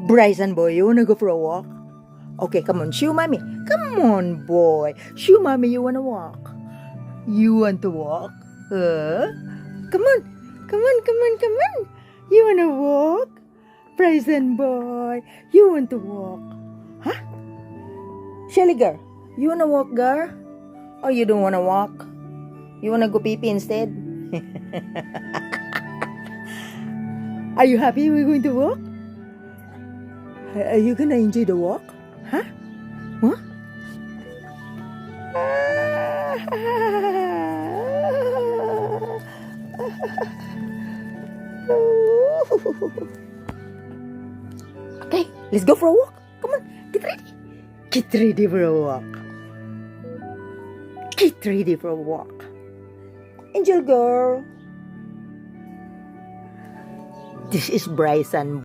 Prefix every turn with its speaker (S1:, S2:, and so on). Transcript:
S1: Bryson boy, you wanna go for a walk? Okay, come on, shoo mommy. Come on, boy. Shoo mommy, you wanna walk? You want to walk? Come on. Come on, come on, come on. You wanna walk? Bryson boy, you want to walk? Huh? Shelly girl, you wanna walk, girl? Or you don't wanna walk? You wanna go pee-pee instead? Are you happy we're going to walk? Are you gonna enjoy the walk? Huh? Huh? Okay, let's go for a walk. Come on, get ready. Get ready for a walk. Get ready for a walk. Angel girl. This is Bryson.